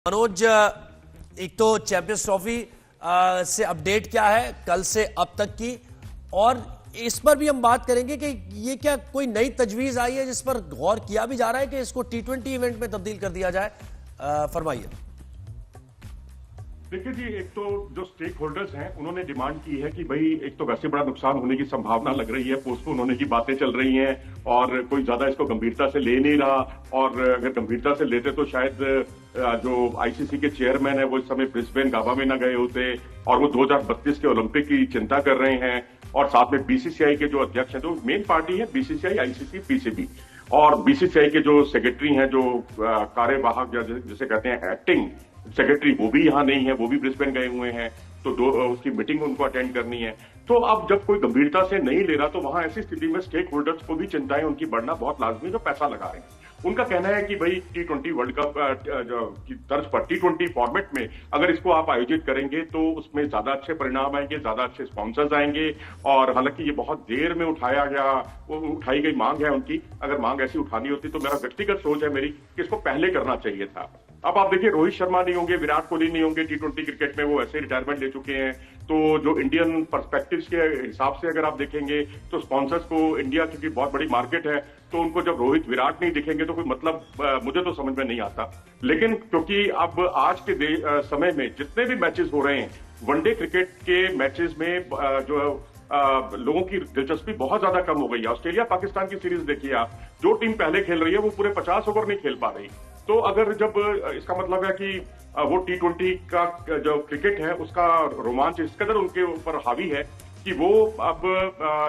मनोज, एक तो champions trophy से अपडेट क्या है कल से अब तक की, और इस पर भी हम बात करेंगे कि ये क्या कोई नई तजवीज आई है जिस पर गौर किया भी जा रहा है कि इसको T20 इवेंट में तब्दील कर दिया जाए। फरमाइए। देखिए जी, एक तो जो स्टेक होल्डर्स हैं उन्होंने डिमांड की है कि भाई एक तो वैसे बड़ा नुकसान होने की संभावना लग रही है, पोस्टपोन होने की बातें चल रही हैं और कोई ज्यादा इसको गंभीरता से ले नहीं रहा, और अगर गंभीरता से लेते तो शायद जो आईसीसी के चेयरमैन है वो इस समय ब्रिस्बेन गाबा में ना गए होते, और वो 2032 के ओलंपिक की चिंता कर रहे हैं। और साथ में बीसीसीआई के जो अध्यक्ष हैं, जो मेन पार्टी है बीसीसीआई, आईसीसी, पीसीबी, और बीसीसीआई के जो सेक्रेटरी हैं, जो कार्यवाहक जिसे कहते हैं एक्टिंग सेक्रेटरी, वो भी यहाँ नहीं है, वो भी ब्रिस्बेन गए हुए हैं, तो उसकी मीटिंग उनको अटेंड करनी है। तो अब जब कोई गंभीरता से नहीं ले रहा तो वहां ऐसी स्थिति में स्टेक होल्डर्स को भी चिंताएं उनकी बढ़ना बहुत लाजमी है, जो पैसा लगा रहे हैं। उनका कहना है कि भाई T20 वर्ल्ड कप की तर्ज पर T20 फॉर्मेट में अगर इसको आप आयोजित करेंगे तो उसमें ज्यादा अच्छे परिणाम आएंगे, ज्यादा अच्छे स्पॉन्सर्स आएंगे। और हालांकि ये बहुत देर में उठाया गया, वो उठाई गई मांग है उनकी, अगर मांग ऐसी उठानी होती तो मेरा व्यक्तिगत सोच है मेरी कि इसको पहले करना चाहिए था। अब आप देखिए, रोहित शर्मा नहीं होंगे, विराट कोहली नहीं होंगे T20 क्रिकेट में, वो ऐसे रिटायरमेंट ले चुके हैं। तो जो इंडियन पर्सपेक्टिव्स के हिसाब से अगर आप देखेंगे तो स्पॉन्सर्स को, इंडिया क्योंकि बहुत बड़ी मार्केट है, तो उनको जब रोहित विराट नहीं दिखेंगे तो कोई मतलब मुझे तो समझ में नहीं आता। लेकिन क्योंकि अब आज के समय में जितने भी मैचेस हो रहे हैं, वनडे क्रिकेट के मैचेस में जो लोगों की दिलचस्पी बहुत ज्यादा कम हो गई है। ऑस्ट्रेलिया पाकिस्तान की सीरीज देखिए आप, जो टीम पहले खेल रही है वो पूरे 50 ओवर नहीं खेल पा रही। तो अगर जब इसका मतलब है कि वो T20 का जो क्रिकेट है उसका रोमांच इस कदर उनके ऊपर हावी है कि वो अब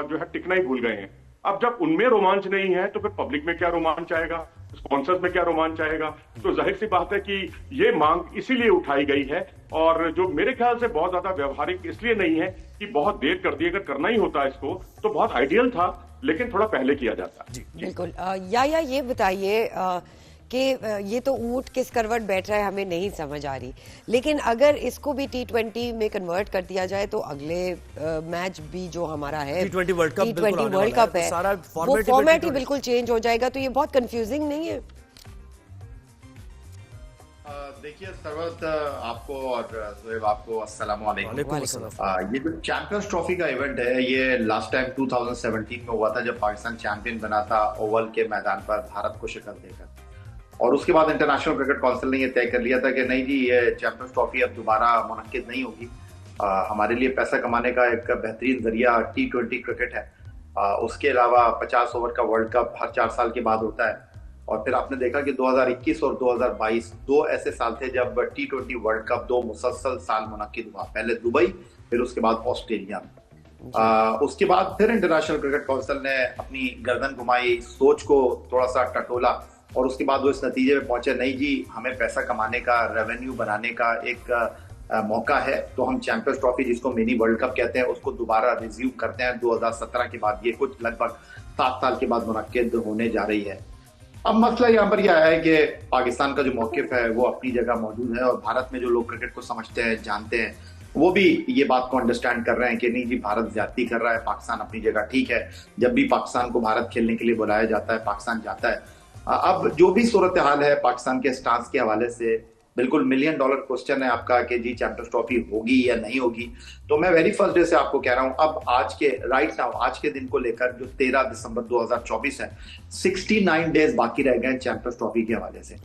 जो है टिकना ही भूल गए हैं। अब जब उनमें रोमांच नहीं है तो फिर पब्लिक में क्या रोमांच आएगा, स्पॉन्सर्स में क्या रोमांच आएगा। तो जाहिर सी बात है कि ये मांग इसीलिए उठाई गई है, और जो मेरे ख्याल से बहुत ज्यादा व्यवहारिक इसलिए नहीं है कि बहुत देर कर दी। अगर करना ही होता इसको तो बहुत आइडियल था, लेकिन थोड़ा पहले किया जाता। बिल्कुल। या ये बताइए कि ये तो ऊंट किस करवट बैठ रहा है हमें नहीं समझ आ रही, लेकिन अगर इसको भी T20 में कन्वर्ट कर दिया जाए तो अगले मैच भी जो हमारा है T20 वर्ल्ड कप है, वो फॉर्मेट ही बिल्कुल चेंज हो जाएगा। तो ये बहुत कंफ्यूजिंग नहीं है? देखिए सरवत, आपको और सुहेब आपको अस्सलाम वालेकुम। ये जो चैंपियंस ट्रॉफी का इवेंट है, ये लास्ट टाइम 2017 में हुआ था जब पाकिस्तान चैंपियन बना था ओवल के मैदान पर भारत को शिकस्त देकर, और उसके बाद इंटरनेशनल क्रिकेट काउंसिल ने ये तय कर लिया था कि नहीं जी, ये चैंपियंस ट्रॉफी अब दोबारा मुनक्किद नहीं होगी। हमारे लिए पैसा कमाने का एक बेहतरीन जरिया T20 क्रिकेट है। उसके अलावा 50 ओवर का वर्ल्ड कप हर 4 साल के बाद होता है। और फिर आपने देखा कि 2021 और 2022 दो ऐसे साल थे जब T20 वर्ल्ड कप 2 मुसलसल साल मुनक्किद हुआ, पहले दुबई, फिर उसके बाद ऑस्ट्रेलिया में। उसके बाद फिर इंटरनेशनल क्रिकेट काउंसिल ने अपनी गर्दन घुमाई, सोच को थोड़ा सा टटोला, और उसके बाद वो इस नतीजे में पहुंचे, नहीं जी, हमें पैसा कमाने का, रेवेन्यू बनाने का एक मौका है, तो हम चैंपियंस ट्रॉफी, जिसको मिनी वर्ल्ड कप कहते हैं, उसको दोबारा रिज्यूम करते हैं 2017 के बाद। ये कुछ लगभग 7 साल के बाद मुनक्किद होने जा रही है। अब मसला यहाँ पर यह है कि पाकिस्तान का जो मौकिफ है वो अपनी जगह मौजूद है, और भारत में जो लोग क्रिकेट को समझते हैं, जानते हैं, वो भी ये बात को अंडरस्टैंड कर रहे हैं कि नहीं जी, भारत ज्यादती कर रहा है, पाकिस्तान अपनी जगह ठीक है। जब भी पाकिस्तान को भारत खेलने के लिए बुलाया जाता है, पाकिस्तान जाता है। अब जो भी सूरत हाल है पाकिस्तान के स्टांस के हवाले से, बिल्कुल $1 मिलियन क्वेश्चन है आपका कि जी चैंपियंस ट्रॉफी होगी या नहीं होगी। तो मैं वेरी फर्स्ट डे से आपको कह रहा हूं, अब आज के राइट नाउ, आज के दिन को लेकर जो 13 दिसंबर 2024 है, 69 डेज बाकी रह गए चैंपियंस ट्रॉफी के हवाले से।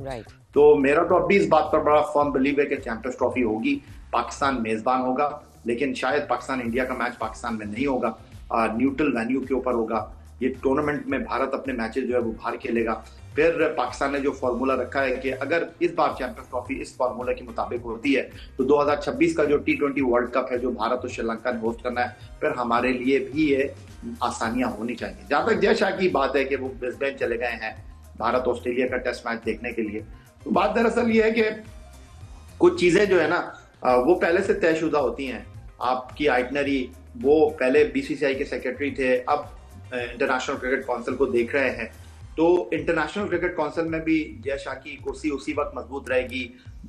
तो मेरा तो अब भी इस बात पर बड़ा फर्म बिलीव है कि चैंपियंस ट्रॉफी होगी, पाकिस्तान मेजबान होगा, लेकिन शायद पाकिस्तान इंडिया का मैच पाकिस्तान में नहीं होगा, न्यूट्रल वेन्यू के ऊपर होगा। ये टूर्नामेंट में भारत अपने मैचेस जो है वो बाहर खेलेगा। फिर पाकिस्तान ने जो फॉर्मूला रखा है कि अगर इस बार चैंपियंस ट्रॉफी इस फॉर्मूला के मुताबिक होती है तो 2026 का जो T20 वर्ल्ड कप है, जो भारत और श्रीलंका ने होस्ट करना है, फिर हमारे लिए भी ये आसानियां होनी चाहिए। जहां तक जय शाह की बात है कि वो ब्रिस्बेन चले गए हैं भारत ऑस्ट्रेलिया का टेस्ट मैच देखने के लिए, तो बात दरअसल ये है कि कुछ चीजें जो है ना वो पहले से तयशुदा होती हैं। आपकी आइटनरी, वो पहले बीसीसीआई के सेक्रेटरी थे, अब इंटरनेशनल क्रिकेट काउंसिल को देख रहे हैं। तो इंटरनेशनल क्रिकेट काउंसिल में भी जय शाह की कुर्सी उसी वक्त मजबूत रहेगी।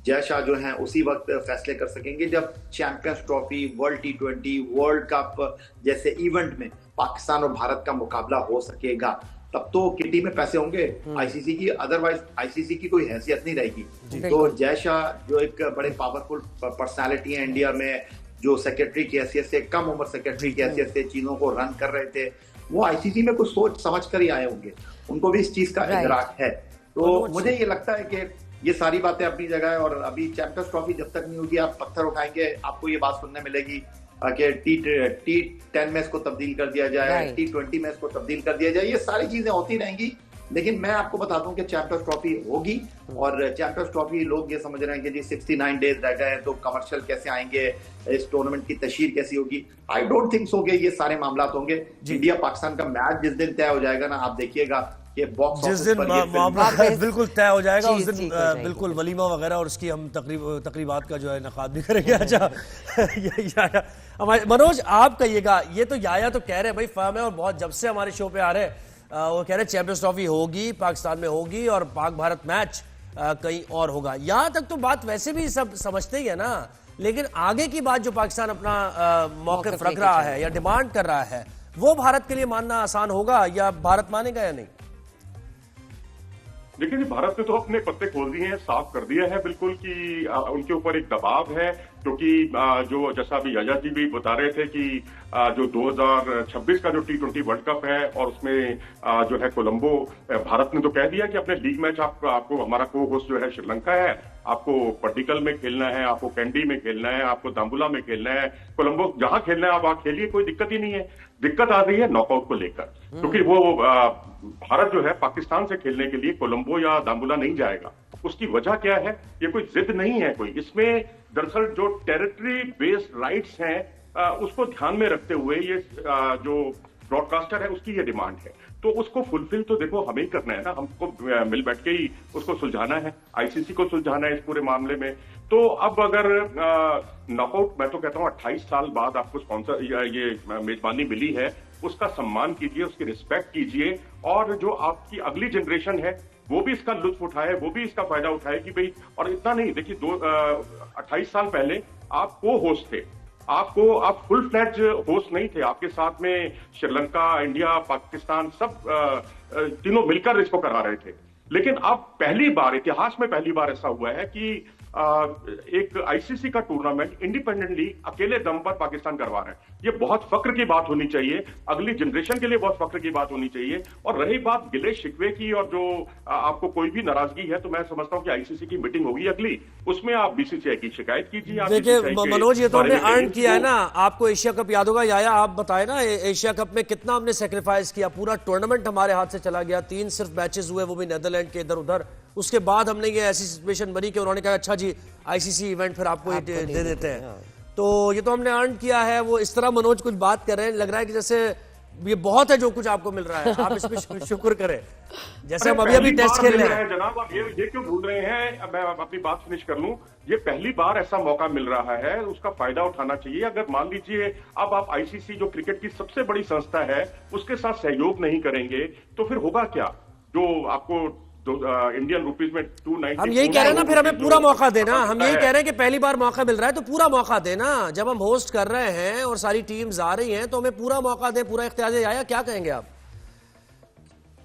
जय शाह जो हैं उसी वक्त फैसले कर सकेंगे जब champions trophy, world T20, world cup जैसे इवेंट में पाकिस्तान और भारत का मुकाबला हो सकेगा। तब तो किटी में पैसे होंगे आईसीसी की, अदरवाइज आईसीसी की कोई हैसियत नहीं रहेगी। तो जय शाह जो एक बड़े पावरफुल पर्सनालिटी है इंडिया में, जो सेक्रेटरी की हैसियत से, कम उम्र सेक्रेटरी की हैसियत से चीजों को रन कर रहे थे, वो आईसीसी में कुछ सोच समझ कर ही आए होंगे, उनको भी इस चीज का इदराक है। तो मुझे ये लगता है कि ये सारी बातें अपनी जगह है, और अभी चैंपियंस ट्रॉफी जब तक नहीं होगी आप पत्थर उठाएंगे, आपको ये बात सुनने मिलेगी कि टी10 में इसको तब्दील कर दिया जाए, टी20 में इसको तब्दील कर दिया जाए, ये सारी चीजें होती रहेंगी। लेकिन मैं आपको बता दूं कि चैंपियंस ट्रॉफी होगी, और चैंपियंस ट्रॉफी लोग ये समझ रहे हैं कि जी 69 डेज रह गए हैं तो कमर्शियल कैसे आएंगे, इस टूर्नामेंट की तशहीर कैसी होगी। आई डोंट थिंक सो ये सारे मामला होंगे। इंडिया पाकिस्तान का मैच जिस दिन तय हो जाएगा ना, आप देखिएगा कि बॉक्स जिस दिन मामला बिल्कुल तय हो जाएगा उस दिन बिल्कुल वलीमा वगैरह और उसकी हम तकरीबात का जो है नकाद भी करेंगे। अच्छा मनोज आप कहिएगा, ये तो याया तो कह रहे हैं भाई फर्म है, और बहुत जब से हमारे शो पे आ रहे हैं वो कह रहे हैं चैंपियंस ट्रॉफी होगी पाकिस्तान में होगी और पाक भारत मैच कहीं और होगा। यहां तक तो बात वैसे भी सब समझते ही है ना, लेकिन आगे की बात जो पाकिस्तान अपना मौक़िफ़ रख रहा है या डिमांड कर रहा है, वो भारत के लिए मानना आसान होगा या भारत मानेगा या नहीं? देखिए, भारत ने तो अपने पत्ते खोल दिए हैं, साफ कर दिया है बिल्कुल कि उनके ऊपर एक दबाव है, क्योंकि जो जैसा अभी याया जी भी बता रहे थे कि जो 2026 का जो टी20 वर्ल्ड कप है और उसमें जो है कोलंबो, भारत ने तो कह दिया कि अपने लीग मैच आपको हमारा को होस्ट जो है श्रीलंका है, आपको पट्टिकल में खेलना है, आपको कैंडी में खेलना है, आपको दाम्बुला में खेलना है, कोलंबो जहां खेलना है आप वहां खेलिए, कोई दिक्कत ही नहीं है। दिक्कत आ रही है नॉकआउट को लेकर, क्योंकि वो भारत जो है पाकिस्तान से खेलने के लिए कोलंबो या दाम्बुला नहीं जाएगा। उसकी वजह क्या है? ये कोई जिद नहीं है कोई, इसमें दरअसल जो टेरिटरी बेस्ड राइट्स हैं उसको ध्यान में रखते हुए ये जो ब्रॉडकास्टर है उसकी ये डिमांड है, तो उसको फुलफिल तो देखो हमें ही करना है ना, हमको मिल बैठ के ही उसको सुलझाना है, आईसीसी को सुलझाना है इस पूरे मामले में। तो अब अगर नॉकआउट, मैं तो कहता हूं 28 साल बाद आपको स्पॉन्सर ये मेजबानी मिली है, उसका सम्मान कीजिए, उसकी रिस्पेक्ट कीजिए, और जो आपकी अगली जनरेशन है वो भी इसका लुत्फ उठाए, वो भी इसका फायदा उठाए कि भाई, और इतना नहीं, देखिए 28 साल पहले आप को होस्ट थे, आप फुल फ्लैज होस्ट नहीं थे, आपके साथ में श्रीलंका, इंडिया, पाकिस्तान सब तीनों मिलकर इसको करा रहे थे। लेकिन अब पहली बार, इतिहास में पहली बार ऐसा हुआ है कि एक आईसीसी का टूर्नामेंट इंडिपेंडेंटली अकेले दम पर पाकिस्तान करवा रहा है। ये बहुत फक्र की बात होनी चाहिए, अगली जनरेशन के लिए बहुत फक्र की बात होनी चाहिए। और रही बात गिले शिकवे की और जो आपको कोई भी नाराजगी है, तो मैं समझता हूं कि आईसीसी की मीटिंग होगी अगली, उसमें आप बीसीसीआई की शिकायत कीजिए। देखिए मनोज, ये तो हमने अर्न किया है ना, आपको एशिया कप याद होगा, याया आप बताए ना, एशिया कप में कितना हमने सेक्रीफाइस किया, पूरा टूर्नामेंट हमारे हाथ से चला गया, 3 सिर्फ मैचेस हुए, वो भी नीदरलैंड के इधर उधर। उसके बाद हमने ये ऐसी सिचुएशन बनी कि उन्होंने कहा अच्छा जी आईसीसी इवेंट फिर आपको दे देते हैं, तो ये तो हमने अर्न किया है। वो इस तरह मनोज कुछ बात कर रहे हैं, लग रहा है कि जैसे ये बहुत है जो कुछ आपको मिल रहा है, आप इस पे शुक्र करें, जैसे हम अभी टेस्ट खेल रहे हैं। जनाब आप ये क्यों भूल रहे हैं? मैं अपनी बात फिनिश कर लूं। ये पहली बार ऐसा मौका मिल रहा है, उसका फायदा उठाना चाहिए। अगर मान लीजिए अब आप आईसीसी जो क्रिकेट की सबसे बड़ी संस्था है उसके साथ सहयोग नहीं करेंगे तो फिर होगा क्या? जो आपको इंडियन रुपीज में 290, हम यही कह रहे हैं ना, फिर हमें पूरा मौका देना। हम यही कह रहे हैं कि पहली बार मौका मिल रहा है तो पूरा मौका देना। जब हम होस्ट कर रहे हैं और सारी टीम्स आ रही हैं तो हमें पूरा मौका दे, पूरा इख्तियार दे। आया क्या कहेंगे आप?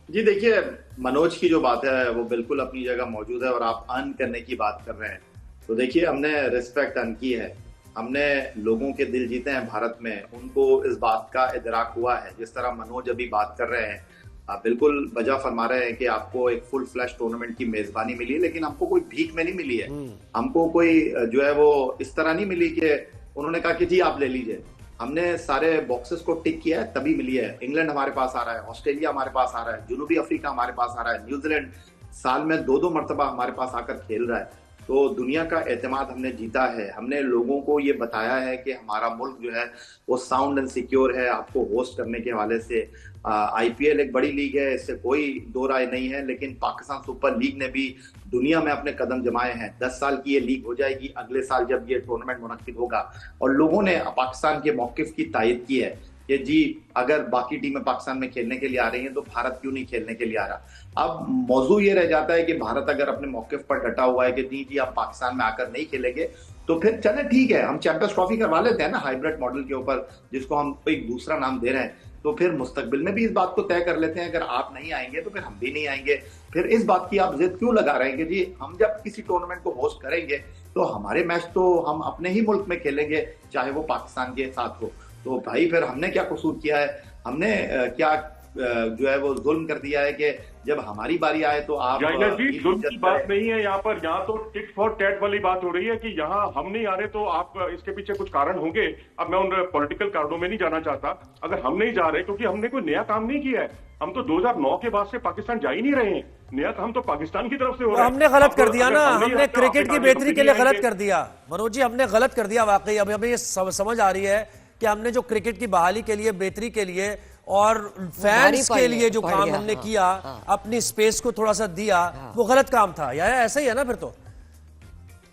जी देखिए, मनोज की जो बात है वो बिल्कुल अपनी जगह मौजूद है, और आप अर्न करने की बात कर रहे हैं तो देखिए हमने रिस्पेक्ट अर्न की है, हमने लोगों के दिल जीते हैं भारत में, उनको इस बात का इदराक हुआ है। जिस तरह मनोज अभी बात कर रहे हैं, आप बिल्कुल वजह फरमा रहे हैं कि आपको एक फुल फ्लैश टूर्नामेंट की मेजबानी मिली है, लेकिन हमको कोई भीख में नहीं मिली है। हमको कोई जो है वो इस तरह नहीं मिली कि उन्होंने कहा कि जी आप ले लीजिए। हमने सारे बॉक्सेस को टिक किया है तभी मिली है। इंग्लैंड हमारे पास आ रहा है, ऑस्ट्रेलिया हमारे पास आ रहा है, जनूबी अफ्रीका हमारे पास आ रहा है, न्यूजीलैंड साल में 2-2 मरतबा हमारे पास आकर खेल रहा है। तो दुनिया का एतमाद हमने जीता है। हमने लोगों को ये बताया है कि हमारा मुल्क जो है वो साउंड एंड सिक्योर है। आपको होस्ट करने के हवाले से आईपीएल एक बड़ी लीग है, इससे कोई दो राय नहीं है, लेकिन पाकिस्तान सुपर लीग ने भी दुनिया में अपने कदम जमाए हैं। 10 साल की ये लीग हो जाएगी अगले साल जब ये टूर्नामेंट मुनक्किद होगा, और लोगों ने पाकिस्तान के मौकिफ की तायद की है कि जी अगर बाकी टीमें पाकिस्तान में खेलने के लिए आ रही हैं तो भारत क्यों नहीं खेलने के लिए आ रहा। अब मौजू ये रह जाता है कि भारत अगर अपने मौकिफ पर डटा हुआ है कि नहीं जी आप पाकिस्तान में आकर नहीं खेलेंगे, तो फिर चले ठीक है, हम चैंपियंस ट्रॉफी करवा लेते हैं ना हाइब्रिड मॉडल के ऊपर, जिसको हम एक दूसरा नाम दे रहे हैं। तो फिर मुस्तकबिल में भी इस बात को तय कर लेते हैं, अगर आप नहीं आएंगे तो फिर हम भी नहीं आएंगे। फिर इस बात की आप जिद क्यों लगा रहे हैं कि जी हम जब किसी टूर्नामेंट को होस्ट करेंगे तो हमारे मैच तो हम अपने ही मुल्क में खेलेंगे, चाहे वो पाकिस्तान के साथ हो। तो भाई फिर हमने क्या कसूर किया है, हमने क्या जो है वो जुल्म कर दिया है कि जब हमारी बारी आए तो आप जी जुल्म की बात नहीं है यहाँ पर, यहाँ तो टिट फॉर टैट वाली बात हो रही है कि यहाँ हम नहीं आ रहे तो आप इसके पीछे कुछ कारण होंगे। अब मैं उन पॉलिटिकल कारणों में नहीं जाना चाहता, अगर हम नहीं जा रहे क्योंकि हमने कोई नया काम नहीं किया है, हम तो 2009 के बाद से पाकिस्तान जा ही नहीं रहे हैं, नया काम तो पाकिस्तान की तरफ से हो रहा है। हमने गलत कर दिया ना, हमने क्रिकेट की बेहतरी के लिए गलत कर दिया मनोज जी, हमने गलत कर दिया वाकई। अब हमें ये समझ आ रही है कि हमने जो क्रिकेट की बहाली के लिए, बेहतरी के लिए और फैंस के लिए जो काम हमने किया, अपनी स्पेस को थोड़ा सा दिया, वो गलत काम था। या ऐसा ही है ना फिर तो?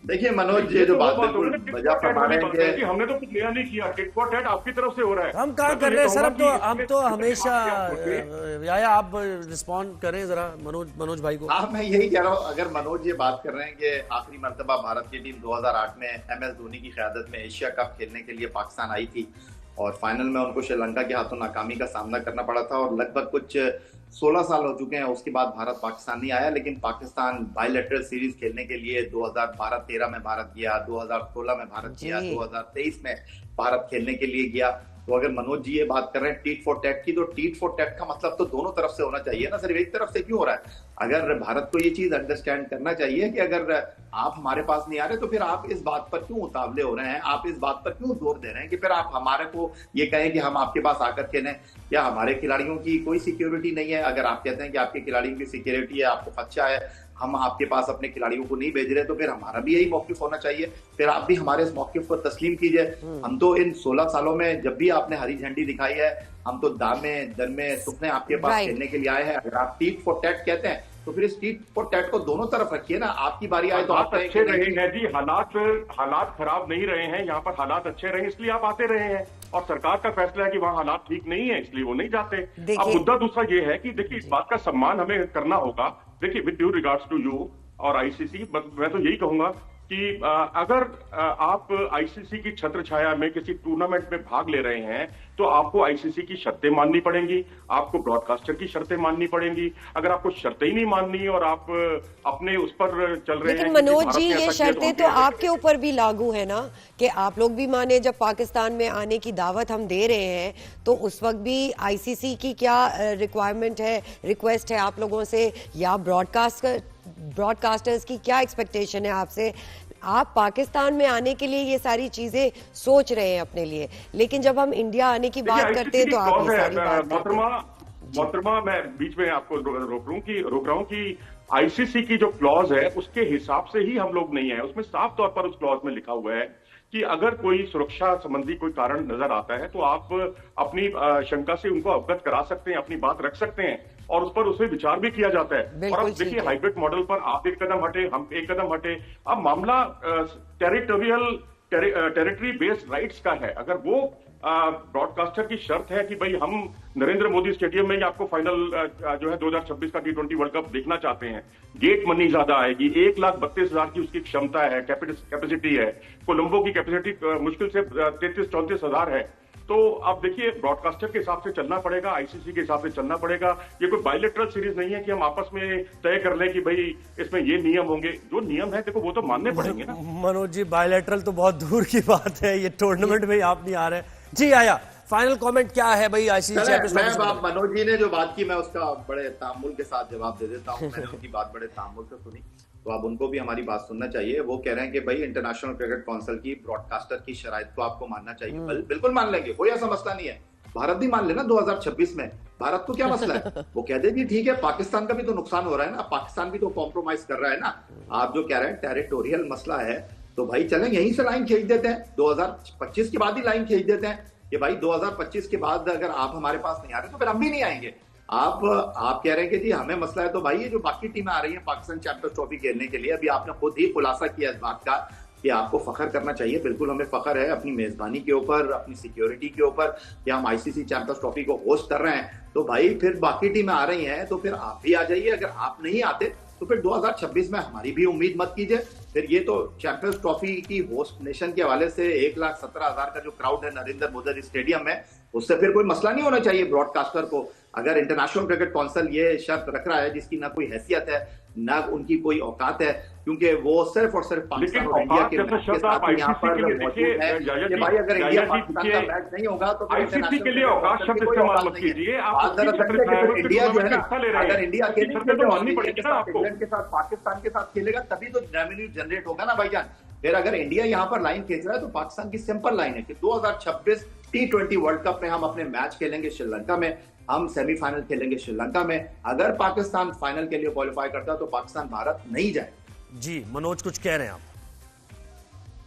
देखिए मनोज, ये जो बात बिल्कुल वजह फरमा रहे हैं कि हमने तो कुछ नया नहीं किया, टिट फॉर टैट आपकी तरफ से हो रहा है। हम कहाँ कर रहे हैं सर, हम तो हमेशा, या आप रिस्पॉन्ड करें जरा मनोज भाई को। हाँ, मैं यही कह रहा हूँ, अगर मनोज ये बात कर रहे हैं कि आखिरी मर्तबा भारत की टीम 2008 में MS धोनी की क़यादत में एशिया कप खेलने के लिए पाकिस्तान आई थी और फाइनल में उनको श्रीलंका के हाथों नाकामी का सामना करना पड़ा था, और लगभग कुछ 16 साल हो चुके हैं उसके बाद भारत पाकिस्तान नहीं आया, लेकिन पाकिस्तान बायलैटरल सीरीज खेलने के लिए 2012-13 में भारत गया, 2016 में भारत गया, 2023 में भारत खेलने के लिए गया। तो अगर मनोज जी ये बात कर रहे हैं टीट फॉर टैट की, तो टीट फॉर टैट का मतलब तो दोनों तरफ से होना चाहिए ना, सिर्फ एक तरफ से क्यों हो रहा है? अगर भारत को ये चीज अंडरस्टैंड करना चाहिए कि अगर आप हमारे पास नहीं आ रहे तो फिर आप इस बात पर क्यों उतावले हो रहे हैं, आप इस बात पर क्यों जोर दे रहे हैं कि फिर आप हमारे को ये कहें कि हम आपके पास आकर खेलें। क्या हमारे खिलाड़ियों की कोई सिक्योरिटी नहीं है? अगर आप कहते हैं कि आपके खिलाड़ियों की सिक्योरिटी है, आपको खदशा है, हम आपके पास अपने खिलाड़ियों को नहीं भेज रहे, तो फिर हमारा भी यही मौकिफ होना चाहिए, फिर आप भी हमारे इस मौकिफ को तस्लीम कीजिए। हम तो इन 16 सालों में जब भी आपने हरी झंडी दिखाई है, हम तो दामे दन में सुखने आपके पास खेलने के लिए आए हैं। अगर आप टीट फॉर टैट कहते हैं तो फिर इस टीट फॉर टैट को दोनों तरफ रखिए ना, आपकी बारी आए तो आप अच्छे रहे हैं जी, हालात खराब नहीं रहे हैं, यहाँ पर हालात अच्छे रहे इसलिए आप आते रहे हैं, और सरकार का फैसला है कि वहाँ हालात ठीक नहीं है इसलिए वो नहीं जाते। अब मुद्दा दूसरा ये है कि देखिए इस बात का सम्मान हमें करना होगा। देखिए with due regards to you और ICC, मैं तो यही कहूंगा कि अगर आप ICC की छत्र छाया में किसी टूर्नामेंट में भाग ले रहे हैं तो आपको ICC की शर्तें माननी पड़ेंगी, आपको ब्रॉडकास्टर की शर्तें माननी पड़ेंगी। अगर आपको शर्तें ही नहीं माननी और आप अपने उस पर चल रहे हैं, लेकिन मनोज जी ये शर्तें तो आपके ऊपर भी लागू है ना, कि आप लोग भी माने जब पाकिस्तान में आने की दावत हम दे रहे हैं तो उस वक्त भी ICC की क्या रिक्वायरमेंट है, रिक्वेस्ट है आप लोगों से, या ब्रॉडकास्टर्स की क्या एक्सपेक्टेशन है आपसे? आप पाकिस्तान में आने के लिए ये सारी चीजें सोच रहे हैं अपने लिए, लेकिन जब हम इंडिया आने की बात करते हैं तो आप ये सारी बात मोहतरमा, मैं बीच में आपको रोक रहा हूं कि ICC की जो क्लॉज है उसके हिसाब से ही हम लोग नहीं है। उसमें साफ तौर पर उस क्लॉज में लिखा हुआ है कि अगर कोई सुरक्षा संबंधी कोई कारण नजर आता है तो आप अपनी शंका से उनको अवगत करा सकते हैं, अपनी बात रख सकते हैं और उस पर उसे विचार भी किया जाता है। और अब देखिए हाइब्रिड मॉडल पर आप एक कदम हटे, हम एक कदम हटे, अब मामला टेरिटरी बेस्ड राइट्स का है। अगर वो ब्रॉडकास्टर की शर्त है कि भाई हम नरेंद्र मोदी स्टेडियम में ही आपको फाइनल जो है 2026 का T20 वर्ल्ड कप देखना चाहते हैं, गेट मनी ज्यादा आएगी, 1,32,000 की उसकी क्षमता है, कैपेसिटी है, कोलंबो की कैपेसिटी मुश्किल से 33-34,000 है। तो अब देखिए ब्रॉडकास्टर के हिसाब से चलना पड़ेगा, ICC के हिसाब से चलना पड़ेगा। ये कोई बायलैटरल सीरीज नहीं है कि हम आपस में तय कर लें कि भाई इसमें ये नियम होंगे। जो नियम है देखो वो तो मानने पड़ेंगे ना। मनोज जी बायलैटरल तो बहुत दूर की बात है, ये टूर्नामेंट में आप नहीं आ रहे जी। आया फाइनल कमेंट क्या है भाई ICC चैंपियंस? मनोज जी ने जो बात की मैं उसका बड़े तामुल के साथ जवाब दे देता हूँ। मैंने उनकी बात बड़े तामुल से सुनी, तो अब उनको भी हमारी बात सुनना चाहिए। वो कह रहे हैं कि भाई इंटरनेशनल क्रिकेट काउंसिल की ब्रॉडकास्टर की शराइत को आपको मानना चाहिए। बिल्कुल मान लेंगे, कोई ऐसा मसला नहीं है। भारत भी मान लेना 2026 में, भारत को क्या मसला है? वो कह दे जी ठीक है, पाकिस्तान का भी तो नुकसान हो रहा है ना, पाकिस्तान भी तो कॉम्प्रोमाइज कर रहा है ना। आप जो कह रहे हैं टेरिटोरियल मसला है, तो भाई चलें यहीं से लाइन खींच देते हैं, 2025 के बाद ही लाइन खींच देते हैं कि भाई 2025 के बाद अगर आप हमारे पास नहीं आ रहे तो फिर हम भी नहीं आएंगे। आप कह रहे हैं कि जी हमें मसला है, तो भाई ये जो बाकी टीमें आ रही हैं पाकिस्तान चैंपियंस ट्रॉफी खेलने के लिए, अभी आपने खुद ही खुलासा किया इस बात का कि आपको फख्र करना चाहिए। बिल्कुल हमें फख्र है अपनी मेजबानी के ऊपर, अपनी सिक्योरिटी के ऊपर कि हम ICC चैंपियंस ट्रॉफी को होस्ट कर रहे हैं। तो भाई फिर बाकी टीमें आ रही हैं तो फिर आप भी आ जाइए। अगर आप नहीं आते तो फिर 2026 में हमारी भी उम्मीद मत कीजिए। फिर ये तो चैंपियंस ट्रॉफी की होस्ट नेशन के हवाले से 1,17,000 का जो क्राउड है नरेंद्र मोदी स्टेडियम में, उससे फिर कोई मसला नहीं होना चाहिए ब्रॉडकास्टर को। अगर इंटरनेशनल क्रिकेट काउंसिल ये शर्त रख रहा है जिसकी ना कोई हैसियत है ना उनकी कोई औकात है, क्योंकि वो सिर्फ और सिर्फ पाकिस्तान और इंडिया के मैच के साथ यहाँ पर मौजूद है कि भाई अगर इंडिया पाकिस्तान का मैच नहीं होगा तो आईसीसी के लिए औकात शब्द इस्तेमाल मत कीजिए। आप इंडिया जो है ना, अगर इंडिया आपको इंग्लैंड के साथ पाकिस्तान के साथ खेलेगा तभी तो रेवेन्यू जनरेट होगा ना भाईजान। फिर अगर इंडिया यहाँ पर लाइन खींच रहा है तो पाकिस्तान की सिंपल लाइन है कि 2026 T20 वर्ल्ड कप में हम अपने मैच खेलेंगे श्रीलंका में, हम सेमीफाइनल खेलेंगे श्रीलंका में। अगर पाकिस्तान फाइनल के लिए क्वालिफाई करता है तो पाकिस्तान भारत नहीं जाए। जी मनोज कुछ कह रहे हैं आप?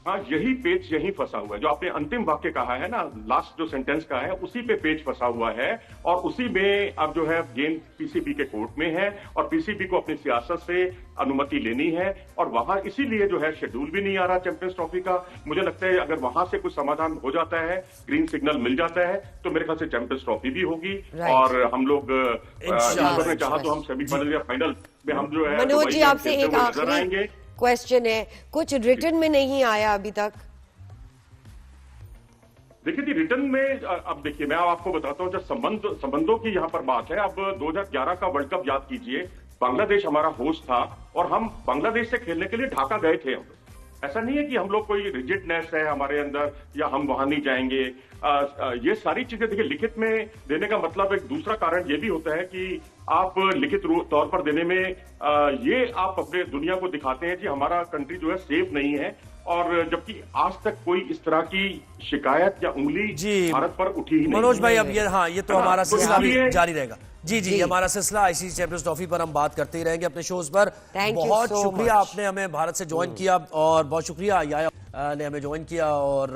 हाँ, यही पेच यही फंसा हुआ है। जो आपने अंतिम वाक्य कहा है ना, लास्ट जो सेंटेंस का है, उसी पे पेच फंसा हुआ है और उसी में अब जो है गेंद पीसीबी के कोर्ट में है और पीसीबी को अपनी सियासत से अनुमति लेनी है और वहां इसीलिए जो है शेड्यूल भी नहीं आ रहा चैंपियंस ट्रॉफी का। मुझे लगता है अगर वहां से कुछ समाधान हो जाता है, ग्रीन सिग्नल मिल जाता है, तो मेरे ख्याल से चैंपियंस ट्रॉफी भी होगी और हम लोग ईश्वर ने चाहा तो हम सेमीफाइनल या फाइनल में हम जो है मनोज जी आपसे एक आखिरी क्वेश्चन है, कुछ रिटर्न में नहीं आया अभी तक? देखिए जी, रिटर्न में अब देखिए मैं आपको बताता हूं, जब संबंधों की यहाँ पर बात है। अब 2011 का वर्ल्ड कप याद कीजिए, बांग्लादेश हमारा होस्ट था और हम बांग्लादेश से खेलने के लिए ढाका गए थे। ऐसा नहीं है कि हम लोग कोई रिजिडनेस है हमारे अंदर या हम वहां नहीं जाएंगे। ये सारी चीजें देखिए लिखित में देने का मतलब एक दूसरा कारण ये भी होता है कि आप लिखित तौर पर देने में ये आप अपने दुनिया को दिखाते हैं कि हमारा कंट्री जो है सेफ नहीं है, और जबकि आज तक कोई इस तरह की शिकायत या उंगली भारत पर उठी ही नहीं। मनोज भाई अब ये हाँ, ये तो हमारा सिलसिला भी जारी रहेगा। जी हमारा सिलसिला आईसीसी चैंपियंस ट्रॉफी पर हम बात करते ही रहेंगे अपने शोज पर। बहुत शुक्रिया आपने हमें भारत से ज्वाइन किया और बहुत शुक्रिया याया ने हमें ज्वाइन किया और